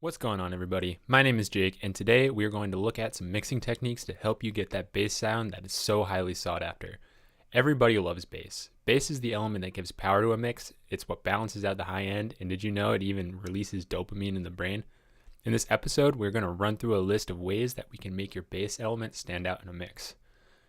What's going on, everybody? My name is Jake, and today we are going to look at some mixing techniques to help you get that bass sound that is so highly sought after. Everybody loves bass. Bass is the element that gives power to a mix. It's what balances out the high end, and did you know it even releases dopamine in the brain? In this episode, we're going to run through a list of ways that we can make your bass element stand out in a mix.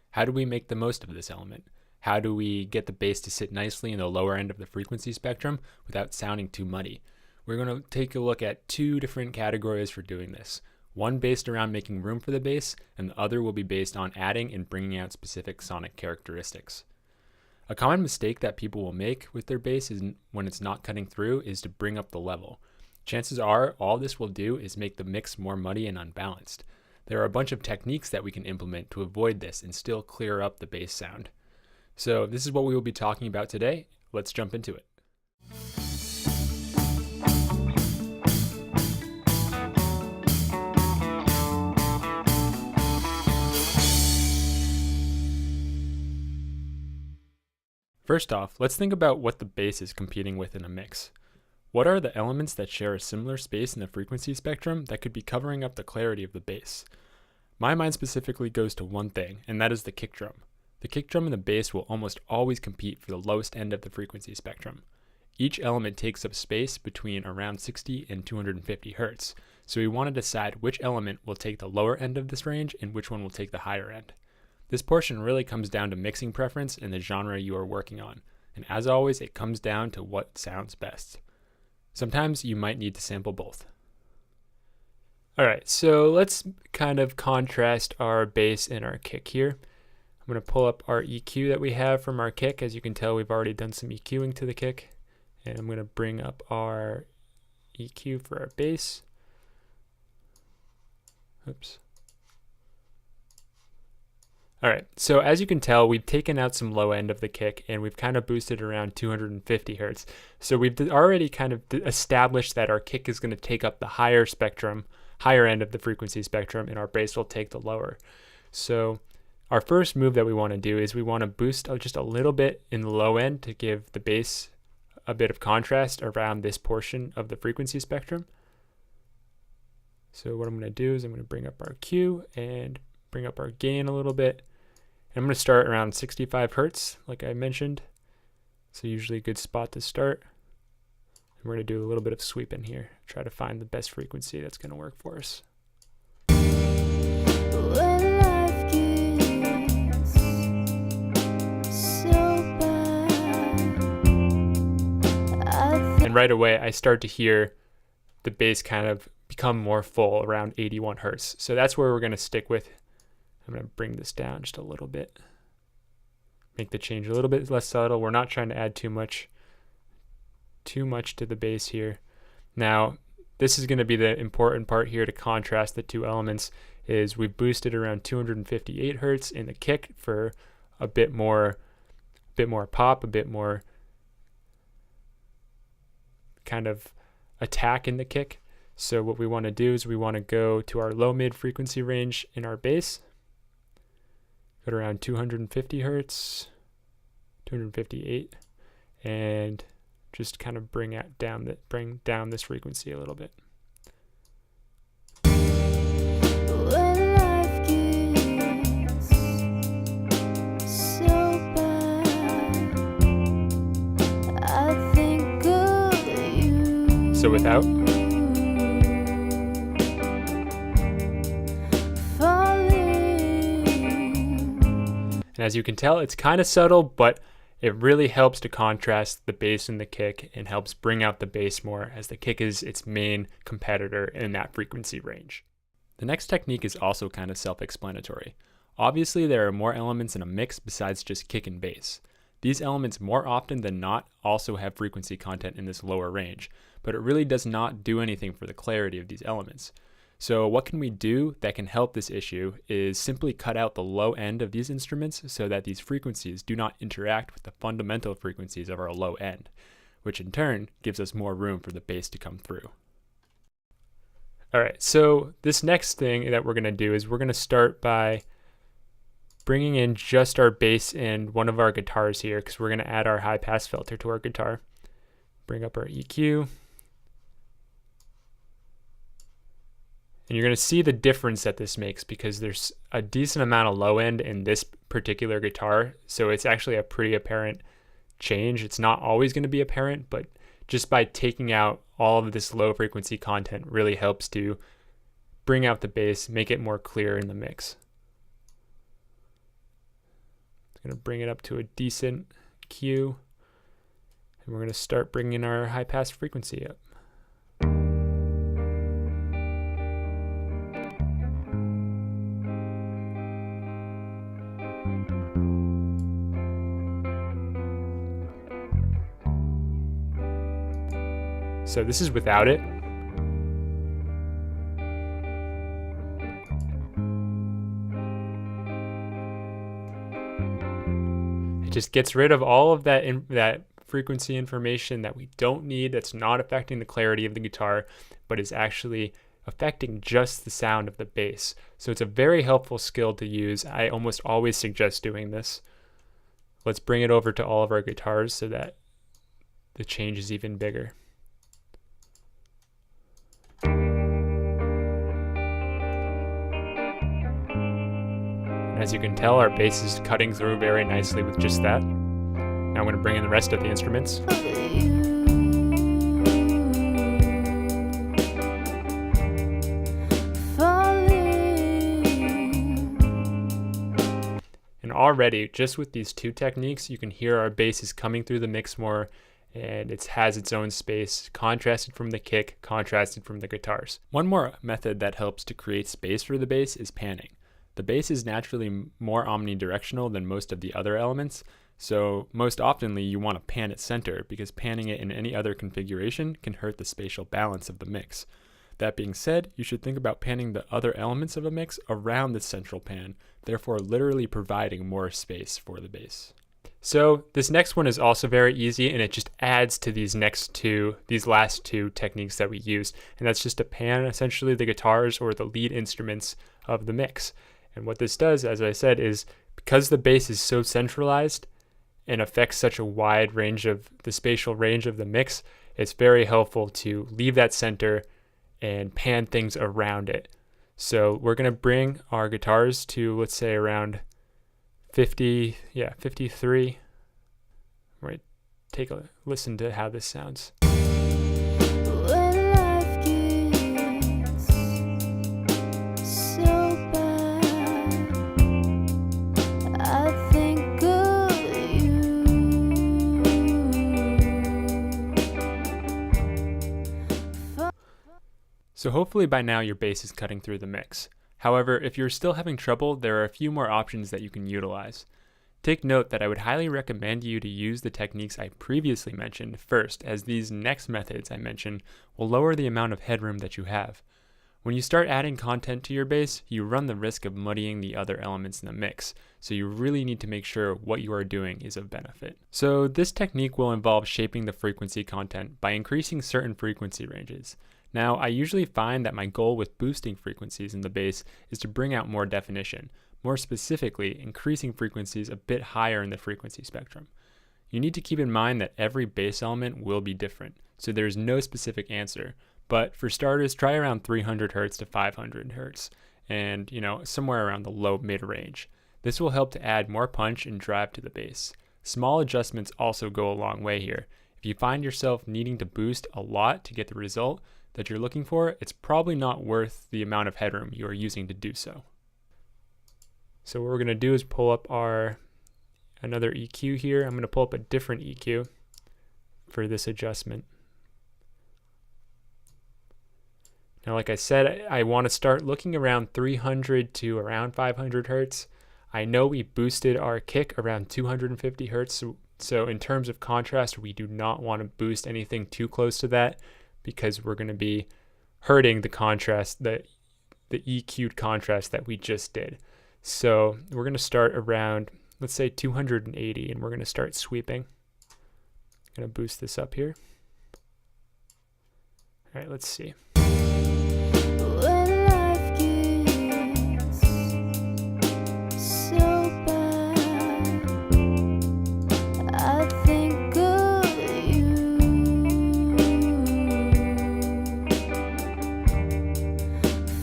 How do we make the most of this element? How do we get the bass to sit nicely in the lower end of the frequency spectrum without sounding too muddy? We're going to take a look at two different categories for doing this. One based around making room for the bass, and the other will be based on adding and bringing out specific sonic characteristics. A common mistake that people will make with their bass is when it's not cutting through is to bring up the level. Chances are all this will do is make the mix more muddy and unbalanced. There are a bunch of techniques that we can implement to avoid this and still clear up the bass sound. So this is what we will be talking about today. Let's jump into it. First off, let's think about what the bass is competing with in a mix. What are the elements that share a similar space in the frequency spectrum that could be covering up the clarity of the bass? My mind specifically goes to one thing, and that is the kick drum. The kick drum and the bass will almost always compete for the lowest end of the frequency spectrum. Each element takes up space between around 60 and 250 hertz, so we want to decide which element will take the lower end of this range and which one will take the higher end. This portion really comes down to mixing preference and the genre you are working on, and as always, it comes down to what sounds best. Sometimes you might need to sample both. Alright, so let's kind of contrast our bass and our kick here. I'm going to pull up our EQ that we have from our kick. As you can tell, we've already done some EQing to the kick, and I'm going to bring up our EQ for our bass. Oops. Alright, so as you can tell, we've taken out some low end of the kick and we've kind of boosted around 250 hertz. So we've already kind of established that our kick is going to take up the higher end of the frequency spectrum, and our bass will take the lower. So our first move that we want to do is we want to boost just a little bit in the low end to give the bass a bit of contrast around this portion of the frequency spectrum. So what I'm going to do is I'm going to bring up our Q and bring up our gain a little bit. I'm going to start around 65 hertz, like I mentioned. So usually a good spot to start. And we're going to do a little bit of sweep in here, try to find the best frequency that's going to work for us. And right away, I start to hear the bass kind of become more full around 81 hertz. So that's where we're going to stick with. I'm going to bring this down just a little bit. Make the change a little bit less subtle. We're not trying to add too much to the bass here. Now, this is going to be the important part here to contrast the two elements. Is we've boosted around 258 hertz in the kick for a bit more pop, a bit more kind of attack in the kick. So what we want to do is we want to go to our low mid frequency range in our bass. Go to around 250 hertz, 258, and just kind of bring down this frequency a little bit. So without. And as you can tell, it's kind of subtle, but it really helps to contrast the bass and the kick and helps bring out the bass more, as the kick is its main competitor in that frequency range. The next technique is also kind of self-explanatory. Obviously, there are more elements in a mix besides just kick and bass. These elements more often than not also have frequency content in this lower range, but it really does not do anything for the clarity of these elements. So what can we do that can help this issue is simply cut out the low end of these instruments so that these frequencies do not interact with the fundamental frequencies of our low end, which in turn gives us more room for the bass to come through. Alright, so this next thing that we're going to do is we're going to start by bringing in just our bass and one of our guitars here, because we're going to add our high pass filter to our guitar. Bring up our EQ. And you're going to see the difference that this makes because there's a decent amount of low end in this particular guitar. So it's actually a pretty apparent change. It's not always going to be apparent, but just by taking out all of this low frequency content really helps to bring out the bass, make it more clear in the mix. It's going to bring it up to a decent Q, and we're going to start bringing our high pass frequency up. So this is without it. It just gets rid of all of that frequency information that we don't need, that's not affecting the clarity of the guitar, but is actually affecting just the sound of the bass. So it's a very helpful skill to use. I almost always suggest doing this. Let's bring it over to all of our guitars so that the change is even bigger. As you can tell, our bass is cutting through very nicely with just that. Now I'm going to bring in the rest of the instruments. And already, just with these two techniques, you can hear our bass is coming through the mix more, and it has its own space, contrasted from the kick, contrasted from the guitars. One more method that helps to create space for the bass is panning. The bass is naturally more omnidirectional than most of the other elements, so most oftenly you want to pan its center because panning it in any other configuration can hurt the spatial balance of the mix. That being said, you should think about panning the other elements of a mix around the central pan, therefore literally providing more space for the bass. So this next one is also very easy, and it just adds to these last two techniques that we used, and that's just to pan essentially the guitars or the lead instruments of the mix. And what this does, as I said, is because the bass is so centralized and affects such a wide range of the spatial range of the mix, it's very helpful to leave that center and pan things around it. So we're going to bring our guitars to, let's say, around 53. Right, take a listen to how this sounds. So hopefully by now your bass is cutting through the mix. However, if you're still having trouble, there are a few more options that you can utilize. Take note that I would highly recommend you to use the techniques I previously mentioned first, as these next methods I mentioned will lower the amount of headroom that you have. When you start adding content to your bass, you run the risk of muddying the other elements in the mix, so you really need to make sure what you are doing is of benefit. So this technique will involve shaping the frequency content by increasing certain frequency ranges. Now, I usually find that my goal with boosting frequencies in the bass is to bring out more definition, more specifically, increasing frequencies a bit higher in the frequency spectrum. You need to keep in mind that every bass element will be different, so there is no specific answer, but for starters, try around 300 Hz to 500 Hz, and somewhere around the low mid range. This will help to add more punch and drive to the bass. Small adjustments also go a long way here. If you find yourself needing to boost a lot to get the result that you're looking for, it's probably not worth the amount of headroom you are using to do so. So what we're going to do is pull up another EQ here. I'm going to pull up a different EQ for this adjustment. Now, like I said, I want to start looking around 300 to around 500 Hertz. I know we boosted our kick around 250 Hertz, so in terms of contrast, we do not want to boost anything too close to that, because we're going to be hurting the contrast, the EQ'd contrast that we just did. So we're going to start around, let's say 280, and we're going to start sweeping. I'm going to boost this up here. All right, let's see.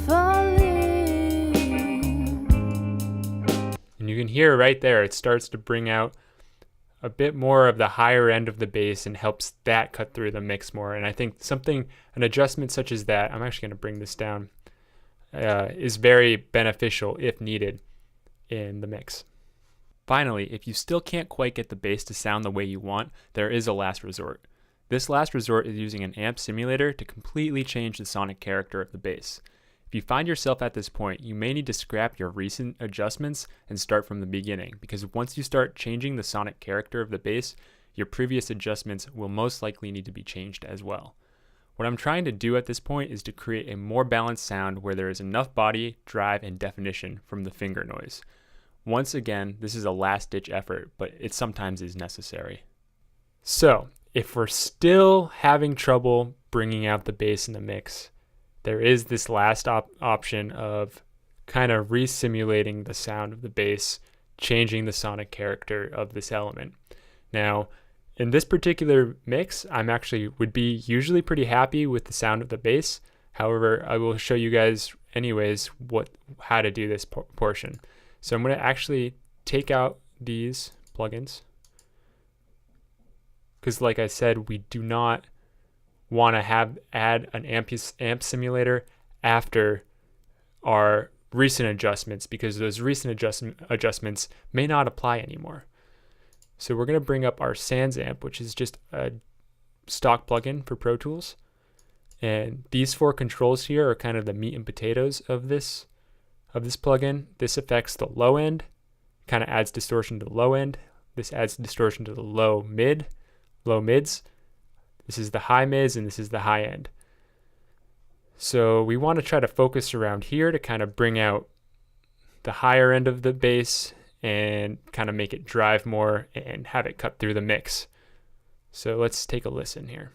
For hear right there, it starts to bring out a bit more of the higher end of the bass and helps that cut through the mix more. And I think an adjustment such as that, I'm actually going to bring this down, is very beneficial if needed in the mix. Finally, if you still can't quite get the bass to sound the way you want, there is a last resort. This last resort is using an amp simulator to completely change the sonic character of the bass. If you find yourself at this point, you may need to scrap your recent adjustments and start from the beginning, because once you start changing the sonic character of the bass, your previous adjustments will most likely need to be changed as well. What I'm trying to do at this point is to create a more balanced sound where there is enough body, drive, and definition from the finger noise. Once again, this is a last-ditch effort, but it sometimes is necessary. So, if we're still having trouble bringing out the bass in the mix, there is this last option of kind of re-simulating the sound of the bass, changing the sonic character of this element. Now, in this particular mix, would be usually pretty happy with the sound of the bass. However, I will show you guys anyways how to do this portion. So I'm going to actually take out these plugins, because like I said, we do not want to add an amp simulator after our recent adjustments, because those recent adjustments may not apply anymore. So we're going to bring up our Sans amp, which is just a stock plugin for Pro Tools. And these 4 controls here are kind of the meat and potatoes of this plugin. This affects the low end, kind of adds distortion to the low end. This adds distortion to the low mids. This is the high mids, and this is the high end. So we want to try to focus around here to kind of bring out the higher end of the bass and kind of make it drive more and have it cut through the mix. So let's take a listen here.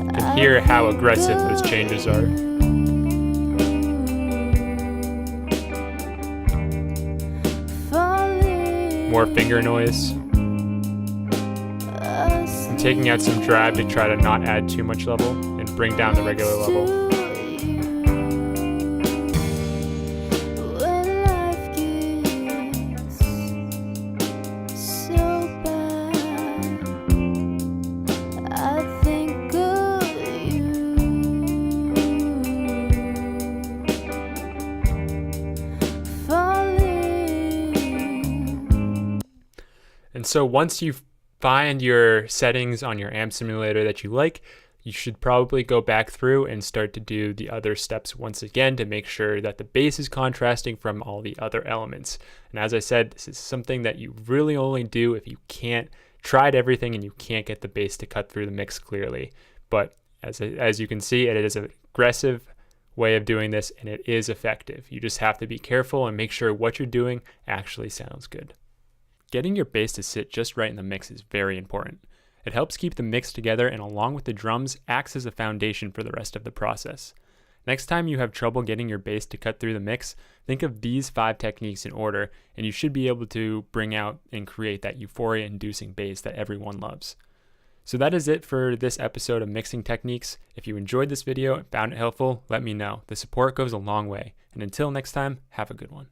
You can hear how aggressive those changes are. More finger noise. I'm taking out some drive to try to not add too much level and bring down the regular level. And so once you find your settings on your amp simulator that you like, you should probably go back through and start to do the other steps once again to make sure that the bass is contrasting from all the other elements. And as I said, this is something that you really only do if you tried everything and you can't get the bass to cut through the mix clearly. But as you can see, it is an aggressive way of doing this, and it is effective. You just have to be careful and make sure what you're doing actually sounds good. Getting your bass to sit just right in the mix is very important. It helps keep the mix together, and along with the drums, acts as a foundation for the rest of the process. Next time you have trouble getting your bass to cut through the mix, think of these 5 techniques in order, and you should be able to bring out and create that euphoria-inducing bass that everyone loves. So that is it for this episode of Mixing Techniques. If you enjoyed this video and found it helpful, let me know. The support goes a long way. And until next time, have a good one.